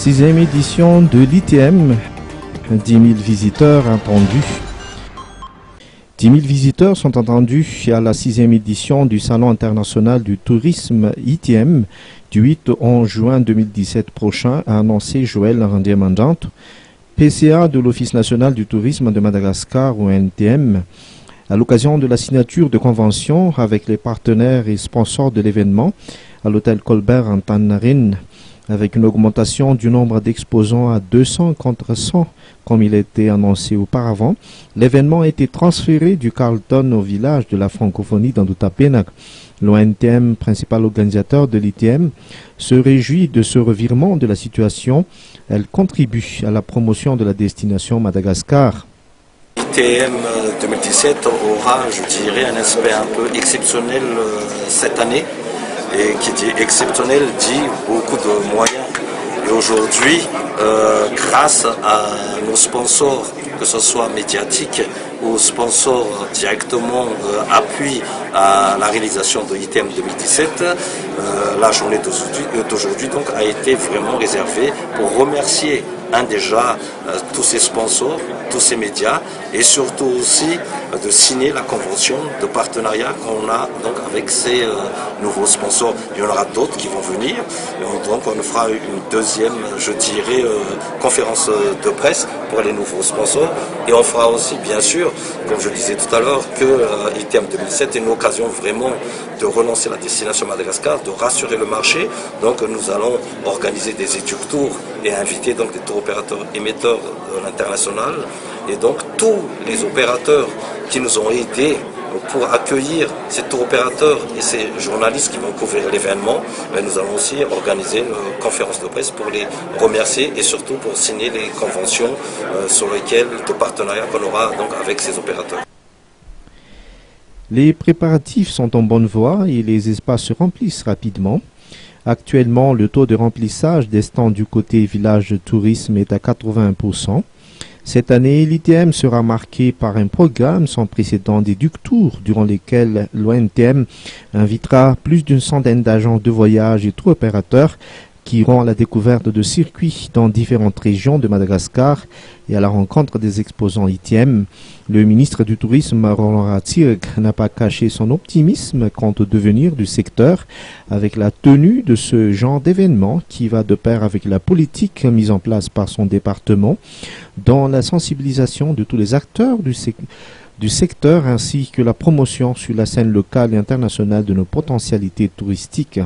Sixième édition de l'ITM, 10 000 visiteurs attendus. 10 000 visiteurs sont attendus à la sixième édition du Salon international du tourisme ITM du 8 au 11 juin 2017 prochain, a annoncé Joël Randier-Mandante, PCA de l'Office national du tourisme de Madagascar ou NTM, à l'occasion de la signature de conventions avec les partenaires et sponsors de l'événement à l'hôtel Colbert en Tanarine, avec une augmentation du nombre d'exposants à 200 contre 100, comme il a été annoncé auparavant. L'événement a été transféré du Carlton au village de la francophonie d'Andoutapenak. L'ONTM, principal organisateur de l'ITM, se réjouit de ce revirement de la situation. Elle contribue à la promotion de la destination Madagascar. L'ITM 2017 aura, je dirais, un aspect un peu exceptionnel cette année. Et qui dit exceptionnel dit beaucoup de moyens. Et aujourd'hui, grâce à nos sponsors, que ce soit médiatiques ou sponsors directement appui à la réalisation de l'ITM 2017, la journée d'aujourd'hui donc a été vraiment réservée pour remercier déjà tous ces sponsors, tous ces médias et surtout aussi de signer la convention de partenariat qu'on a donc avec ces nouveaux sponsors. Il y en aura d'autres qui vont venir, et donc on fera une deuxième, je dirais, conférence de presse pour les nouveaux sponsors et on fera aussi bien sûr, comme je disais tout à l'heure, que ITM 2007 est une occasion vraiment de relancer la destination Madagascar, de rassurer le marché. Donc nous allons organiser des études tours et inviter donc des tours opérateurs émetteurs de l'international et donc tous les opérateurs qui nous ont aidés pour accueillir ces tours opérateurs et ces journalistes qui vont couvrir l'événement. Nous allons aussi organiser une conférence de presse pour les remercier et surtout pour signer les conventions sur lesquelles de partenariat qu'on aura donc avec ces opérateurs. Les préparatifs sont en bonne voie et les espaces se remplissent rapidement. Actuellement, le taux de remplissage des stands du côté village de tourisme est à 81%. Cette année, l'ITM sera marqué par un programme sans précédent des Duc Tours, durant lesquels l'ONTM invitera plus d'une centaine d'agents de voyage et tour opérateurs qui iront à la découverte de circuits dans différentes régions de Madagascar et à la rencontre des exposants ITM. Le ministre du Tourisme, Roland Ratsirg, n'a pas caché son optimisme quant au devenir du secteur avec la tenue de ce genre d'événement qui va de pair avec la politique mise en place par son département dans la sensibilisation de tous les acteurs du secteur ainsi que la promotion sur la scène locale et internationale de nos potentialités touristiques.